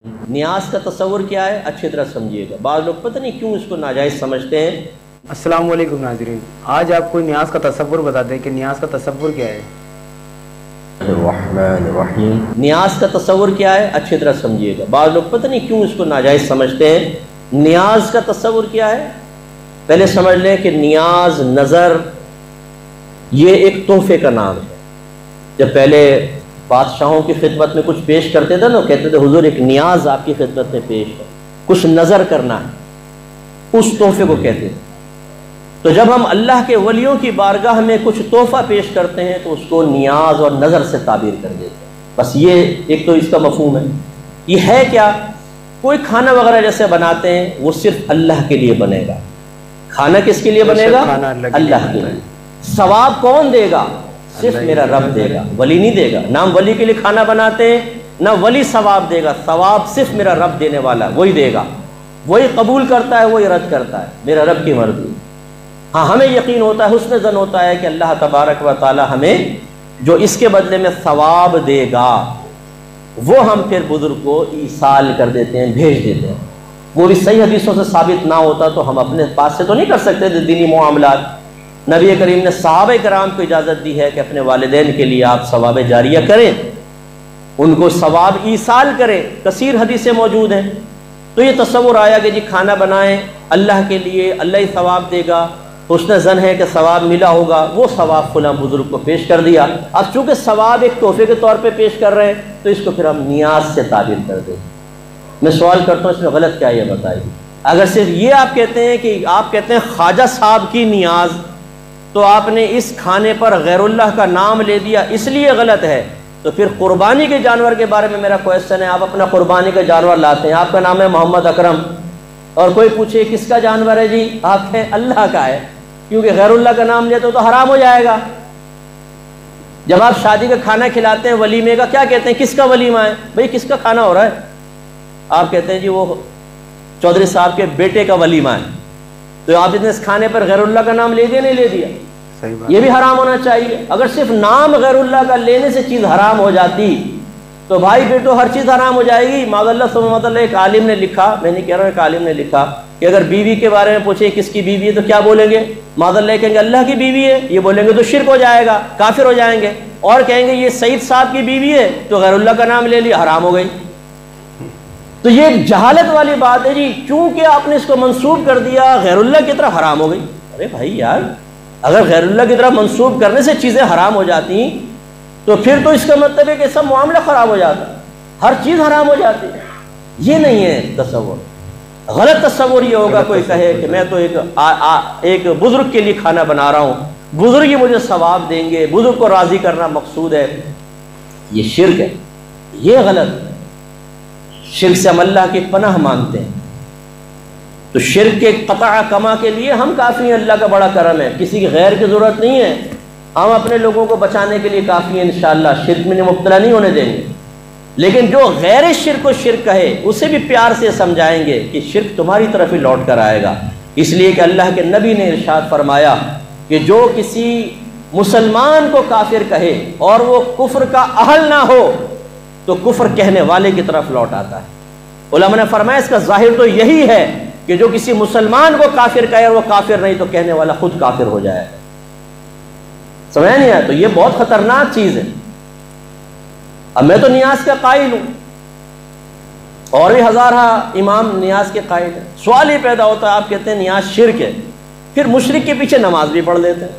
نیاز کا تصور کیا ہے اچھی طرح سمجھیے گا. بعض لوگ پتہ نہیں کیوں اس کو ناجائز سمجھتے ہیں. السلام علیکم ناظرین، آج آپ کو نیاز کا تصور بتا دیں کہ نیاز کا تصور کیا ہے. الرحمن الرحیم. نیاز کا تصور کیا ہے اچھی طرح سمجھیے گا. بعض لوگ پتہ نہیں کیوں اس کو ناجائز سمجھتے ہیں. نیاز کا تصور کیا ہے پہلے سمجھ لیں کہ نیاز، نظر، یہ ایک تحفے کا نام ہے. جب پہلے بادشاہوں کی خدمت میں کچھ پیش کرتے تھے نا، کہتے تھے حضور ایک نیاز آپ کی خدمت میں پیش ہے، کچھ نظر کرنا ہے، اس تحفے کو کہتے ہیں. تو جب ہم اللہ کے ولیوں کی بارگاہ میں کچھ تحفہ پیش کرتے ہیں تو اس کو نیاز اور نظر سے تعبیر کر دیتے ہیں. بس یہ ایک تو اس کا مفہوم ہے. یہ ہے کیا؟ کوئی کھانا وغیرہ جیسے بناتے ہیں وہ صرف اللہ کے لیے بنے گا. کھانا کس کے لیے بنے گا؟ اللہ کے لیے. ثواب کون دے گا؟ صرف میرا رب دے گا، ولی نہیں دے گا. نام ولی کے لیے کھانا بناتے ہیں، نہ ولی ثواب دے گا، ثواب صرف میرا رب دینے والا وہی دے گا. وہی قبول کرتا ہے، وہی رد کرتا ہے، میرا رب کی مرضی. ہاں ہمیں یقین ہوتا ہے، حسن ظن ہوتا ہے کہ اللہ تبارک و تعالی ہمیں جو اس کے بدلے میں ثواب دے گا وہ ہم پھر بزرگ کو ایصال کر دیتے ہیں، بھیج دیتے ہیں. وہ بھی صحیح حدیثوں سے ثابت نہ ہوتا تو ہم اپنے پاس سے تو نہیں کر سکتے دینی معاملات. نبی کریم نے صحابہ کرام کو اجازت دی ہے کہ اپنے والدین کے لیے آپ ثواب جاریہ کریں، ان کو ثواب ایصال کریں. کثیر حدیثیں موجود ہیں. تو یہ تصور آیا کہ جی کھانا بنائیں اللہ کے لیے، اللہ ہی ثواب دے گا، حسن ظن ہے کہ ثواب ملا ہوگا، وہ ثواب فلاں بزرگ کو پیش کر دیا. اب چونکہ ثواب ایک تحفے کے طور پہ پیش کر رہے ہیں تو اس کو پھر ہم نیاز سے تعبیر کر دیں. میں سوال کرتا ہوں اس میں غلط کیا ہے یہ بتائیے. اگر صرف یہ آپ کہتے ہیں کہ آپ کہتے ہیں خواجہ صاحب کی نیاز، تو آپ نے اس کھانے پر غیر اللہ کا نام لے دیا، اس لیے غلط ہے. تو پھر قربانی کے جانور کے بارے میں میرا کویسچن ہے. آپ اپنا قربانی کا جانور لاتے ہیں، آپ کا نام ہے محمد اکرم، اور کوئی پوچھے کس کا جانور ہے، جی آپ کہیں اللہ کا ہے، کیونکہ غیر اللہ کا نام لیتے تو حرام ہو جائے گا. جب آپ شادی کا کھانا کھلاتے ہیں ولیمے کا، کیا کہتے ہیں کس کا ولیمہ ہے؟ بھئی کس کا کھانا ہو رہا ہے؟ آپ کہتے ہیں جی وہ چودھری صاحب کے بیٹے کا ولیمہ ہے. تو آپ نے اس کھانے پر غیر اللہ کا نام لے دیا نہیں لے دیا؟ یہ بھی حرام ہونا چاہیے. اگر صرف نام غیر اللہ کا لینے سے چیز حرام ہو جاتی تو بھائی بیٹو ہر چیز حرام ہو جائے گی. معاذ اللہ سبحانہ اللہ. ایک عالم نے لکھا، میں نہیں کہہ رہا ہوں، ایک عالم نے لکھا کہ اگر بیوی کے بارے میں پوچھیں کس کی بیوی ہے تو کیا بولیں گے؟ معاذ اللہ کہیں گے اللہ کی بیوی ہے. یہ بولیں گے تو شرک ہو جائے گا، کافر ہو جائیں گے. اور کہیں گے یہ سعید صاحب کی بیوی ہے تو غیر اللہ کا نام لے لیا، حرام ہو گئی. تو یہ ایک جہالت والی بات ہے جی، چونکہ آپ نے اس کو منسوب کر دیا غیر اللہ کی طرف، حرام ہو گئی. ارے بھائی یار، اگر غیر اللہ کی طرف منسوب کرنے سے چیزیں حرام ہو جاتی تو پھر تو اس کا مطلب ہے کہ سب معاملہ خراب ہو جاتا، ہر چیز حرام ہو جاتی. یہ نہیں ہے تصور. غلط تصور یہ ہوگا کوئی کہے کہ میں تو ایک بزرگ کے لیے کھانا بنا رہا ہوں، بزرگ ہی مجھے ثواب دیں گے، بزرگ کو راضی کرنا مقصود ہے. یہ شرک ہے، یہ غلط. شرک سے ہم اللہ کی پناہ مانگتے ہیں. تو شرک کے قطع کما کے لیے ہم کافی ہیں، اللہ کا بڑا کرم ہے، کسی کی غیر کی ضرورت نہیں ہے. ہم اپنے لوگوں کو بچانے کے لیے کافی ہیں، انشاءاللہ شرک میں مبتلا نہیں ہونے دیں گے. لیکن جو غیر شرک کو شرک کہے اسے بھی پیار سے سمجھائیں گے کہ شرک تمہاری طرف ہی لوٹ کر آئے گا. اس لیے کہ اللہ کے نبی نے ارشاد فرمایا کہ جو کسی مسلمان کو کافر کہے اور وہ کفر کا اہل نہ ہو تو کفر کہنے والے کی طرف لوٹ آتا ہے. علماء نے فرمایا اس کا ظاہر تو یہی ہے کہ جو کسی مسلمان کو کافر کہے اور وہ کافر نہیں تو کہنے والا خود کافر ہو جائے. سمجھ نہیں آیا؟ تو یہ بہت خطرناک چیز ہے. اب میں تو نیاز کا قائل ہوں، اور بھی ہزارہ امام نیاز کے قائل ہیں. سوال یہ پیدا ہوتا ہے، آپ کہتے ہیں نیاز شرک ہے، پھر مشرک کے پیچھے نماز بھی پڑھ لیتے ہیں.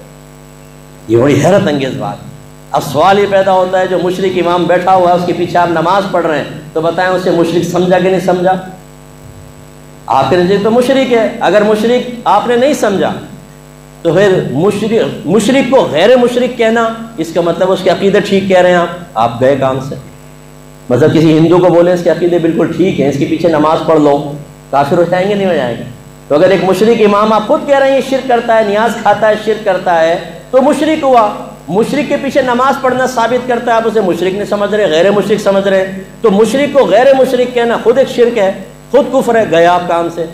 یہ بڑی حیرت انگیز بات. اب سوال یہ پیدا ہوتا ہے جو مشرک امام بیٹھا ہوا ہے اس کے پیچھے آپ نماز پڑھ رہے ہیں تو بتائیں اسے مشرک سمجھا کہ نہیں سمجھا؟ آپ کے نزدیک تو مشرک ہے. اگر مشرک آپ نے نہیں سمجھا تو پھر مشرک کو غیر مشرک کہنا، اس کا مطلب اس کے عقیدے ٹھیک کہہ رہے ہیں آپ گئے کام سے. مطلب کسی ہندو کو بولیں اس کے عقیدے بالکل ٹھیک ہیں، اس کے پیچھے نماز پڑھ لو، کافر ہو جائیں گے نہیں ہو جائیں گے؟ تو اگر ایک مشرک امام آپ خود کہہ رہے ہیں یہ شرک کرتا ہے، نیاز کھاتا ہے، شرک کرتا ہے، تو مشرک ہوا. مشرک کے پیچھے نماز پڑھنا ثابت کرتا ہے آپ اسے مشرک نہیں سمجھ رہے، غیر مشرک سمجھ رہے ہیں. تو مشرک کو غیر مشرک کہنا خود ایک شرک ہے، خود کفر ہے، گئے آپ کام سے.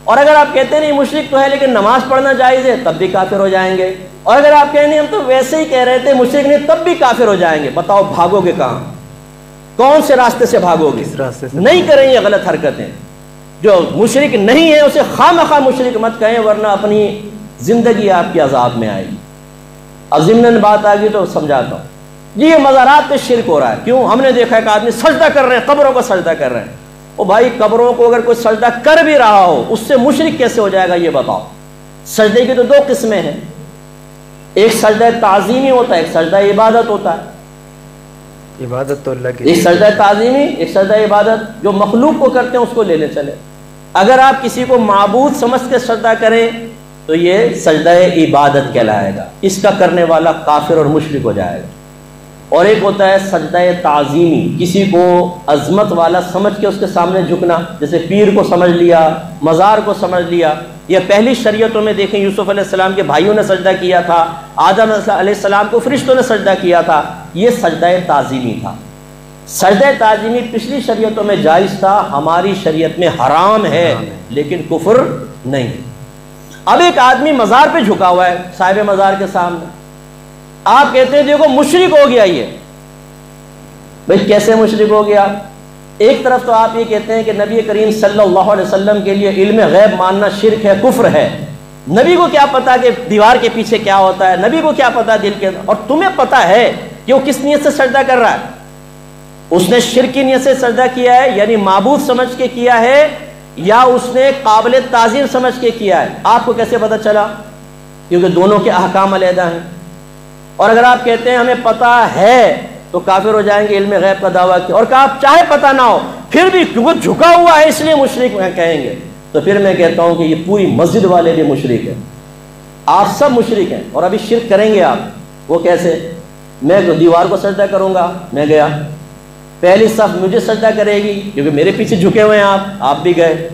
اور اگر آپ کہتے ہیں نہیں مشرک تو ہے لیکن نماز پڑھنا جائز ہے، تب بھی کافر ہو جائیں گے. اور اگر آپ کہیں نہیں ہم تو ویسے ہی کہہ رہے تھے مشرک نہیں، تب بھی کافر ہو جائیں گے. بتاؤ بھاگو گے کہاں؟ کون سے راستے سے بھاگو گے؟ کس راستے سے نہیں کریں یہ غلط حرکتیں. جو مشرک نہیں ہے اسے خواہ مخواہ مشرک مت کہیں، ورنہ اپنی زندگی آپ کی عذاب میں آئے گی. اب ضمن بات آ گئی تو سمجھاتا ہوں. جی یہ مزارات پہ شرک ہو رہا ہے. کیوں؟ ہم نے دیکھا ہے کہ آدمی سجدہ کر رہے ہیں، قبروں کو سجدہ کر رہے ہیں. او بھائی قبروں کو اگر کوئی سجدہ کر بھی رہا ہو اس سے مشرک کیسے ہو جائے گا یہ بتاؤ. سجدے کی تو دو قسمیں ہیں، ایک سجدہ تعظیمی ہوتا ہے، ایک سجدہ عبادت ہوتا ہے. عبادت تو اللہ کی، ایک سجدہ تعظیمی، ایک سجدہ عبادت. جو مخلوق کو کرتے ہیں اس کو لینے چلے. اگر آپ کسی کو معبود سمجھ کے سجدہ کریں تو یہ سجدہ عبادت کہلائے گا، اس کا کرنے والا کافر اور مشرک ہو جائے گا. اور ایک ہوتا ہے سجدہ تعظیمی، کسی کو عظمت والا سمجھ کے اس کے سامنے جھکنا، جیسے پیر کو سمجھ لیا، مزار کو سمجھ لیا. یہ پہلی شریعتوں میں دیکھیں یوسف علیہ السلام کے بھائیوں نے سجدہ کیا تھا، آدم علیہ السلام کو فرشتوں نے سجدہ کیا تھا. یہ سجدہ تعظیمی تھا. سجدہ تعظیمی پچھلی شریعتوں میں جائز تھا، ہماری شریعت میں حرام ہے لیکن کفر نہیں. اب ایک آدمی مزار پہ جھکا ہوا ہے صاحب مزار کے سامنے، آپ کہتے ہیں دیکھو مشرک ہو گیا. یہ بھئی کیسے مشرک ہو گیا؟ ایک طرف تو آپ یہ کہتے ہیں کہ نبی کریم صلی اللہ علیہ وسلم کے لیے علم غیب ماننا شرک ہے، کفر ہے. نبی کو کیا پتا کہ دیوار کے پیچھے کیا ہوتا ہے، نبی کو کیا پتا دل کے، اور تمہیں پتا ہے کہ وہ کس نیت سے سجدہ کر رہا ہے. اس نے شرک کی نیت سے سجدہ کیا ہے، یعنی معبود سمجھ کے کیا ہے، یا اس نے قابل تعظیم سمجھ کے کیا ہے. آپ کو کیسے پتا چلا؟ کیونکہ دونوں کے احکام علیحدہ ہیں. اور اگر آپ کہتے ہیں ہمیں پتا ہے تو کافر ہو جائیں گے، علم غیب کا دعویٰ کیا. اور کہ آپ چاہے پتہ نہ ہو پھر بھی کیونکہ جھکا ہوا ہے اس لیے مشرک کہیں گے، تو پھر میں کہتا ہوں کہ یہ پوری مسجد والے بھی مشرک ہیں، آپ سب مشرک ہیں. اور ابھی شرک کریں گے آپ. وہ کیسے؟ میں دیوار کو سجدہ کروں گا، میں گیا، پہلی صف مجھے سجدہ کرے گی کیونکہ میرے پیچھے جھکے ہوئے ہیں آپ بھی گئے،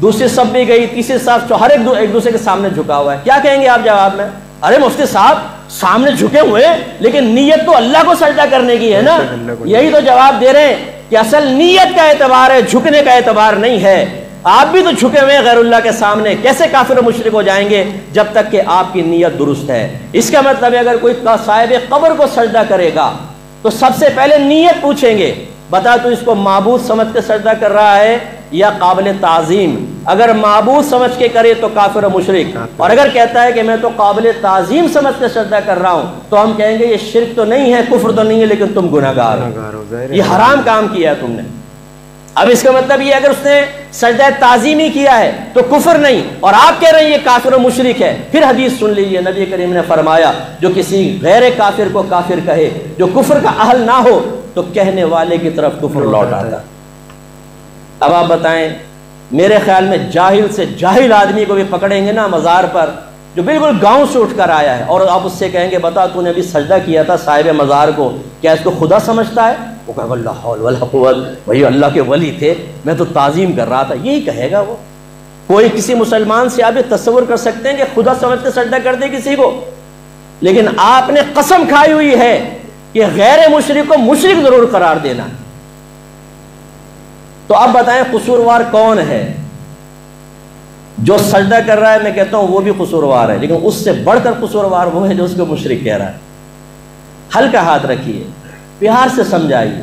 دوسری صف بھی گئی، تیسری صف، ہر ایک دوسرے کے سامنے جھکا ہوا ہے. کیا کہیں گے آپ جواب میں؟ ارے مفتی صاحب سامنے جھکے ہوئے لیکن نیت تو اللہ کو سجدہ کرنے کی ہے نا. یہی تو جواب دے رہے ہیں کہ اصل نیت کا اعتبار ہے، جھکنے کا اعتبار نہیں ہے. آپ بھی تو جھکے ہوئے غیر اللہ کے سامنے، کیسے کافر و مشرک ہو جائیں گے جب تک کہ آپ کی نیت درست ہے. اس کا مطلب ہے اگر کوئی صاحب قبر کو سجدہ کرے گا تو سب سے پہلے نیت پوچھیں گے، بتا تو اس کو معبود سمجھ کے سجدہ کر رہا ہے یا قابل تعظیم. اگر معبود سمجھ کے کرے تو کافر و مشرک، اور اگر کہتا ہے کہ میں تو قابل تعظیم سمجھ کے سجدہ کر رہا ہوں تو ہم کہیں گے یہ شرک تو نہیں ہے، کفر تو نہیں ہے، لیکن تم گناہگار ہو، یہ حرام کام کیا ہے تم نے. اب اس کا مطلب یہ اگر اس نے سجدہ تعظیمی کیا ہے تو کفر نہیں، اور آپ کہہ رہے ہیں یہ کافر و مشرک ہے. پھر حدیث سن لیجئے، نبی کریم نے فرمایا جو کسی غیر کافر کو کافر کہے، جو کفر کا اہل نہ ہو، تو کہنے والے کی طرف کفر لوٹ آتا. اب آپ بتائیں، میرے خیال میں جاہل سے جاہل آدمی کو بھی پکڑیں گے نا مزار پر، جو بالکل گاؤں سے اٹھ کر آیا ہے، اور آپ اس سے کہیں گے بتا تو نے ابھی سجدہ کیا تھا صاحب مزار کو، کیا اس کو خدا سمجھتا ہے؟ وہ کہے گا لا حول ولا قوت، وہی اللہ کے ولی تھے، میں تو تعظیم کر رہا تھا. یہی کہے گا وہ. کوئی کسی مسلمان سے آپ یہ تصور کر سکتے ہیں کہ خدا سمجھ کے سجدہ کر دے کسی کو؟ لیکن آپ نے قسم کھائی ہوئی ہے کہ غیر مشرک کو مشرک ضرور قرار دینا. تو اب بتائیں قصوروار کون ہے؟ جو سجدہ کر رہا ہے میں کہتا ہوں وہ بھی قصوروار ہے، لیکن اس سے بڑھ کر قصوروار وہ ہے جو اس کو مشرک کہہ رہا ہے. ہلکا ہاتھ رکھیے، پیار سے سمجھائیے.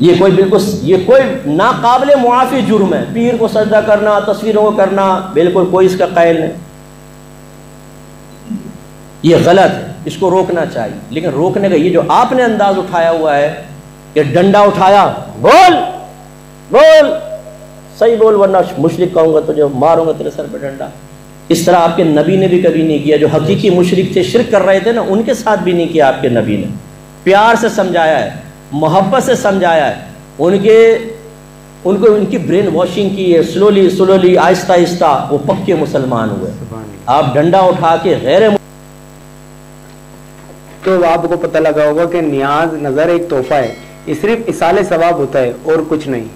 یہ کوئی ناقابل معافی جرم ہے. پیر کو سجدہ کرنا، تصویروں کو کرنا، بالکل کوئی اس کا قائل نہیں. یہ غلط ہے، اس کو روکنا چاہیے. لیکن روکنے کا یہ جو آپ نے انداز اٹھایا ہوا ہے کہ ڈنڈا اٹھایا، بول صحیح بول ورنہ مشرک کہوں گا تجھے، ماروں گا تیرے سر پہ ڈنڈا. اس طرح آپ کے نبی نے بھی کبھی نہیں کیا. جو حقیقی مشرک تھے، شرک کر رہے تھے نا، ان کے ساتھ بھی نہیں کیا آپ کے نبی نے. پیار سے سمجھایا ہے، محبت سے سمجھایا ہے. ان کی برین واشنگ کی ہے، سلولی آہستہ آہستہ وہ پکے مسلمان ہوئے. آپ ڈنڈا اٹھا کے غیر، تو آپ کو پتہ لگا ہوگا کہ نیاز نظر ایک تحفہ ہے، یہ صرف اصال ثواب ہوتا ہے اور کچھ نہیں.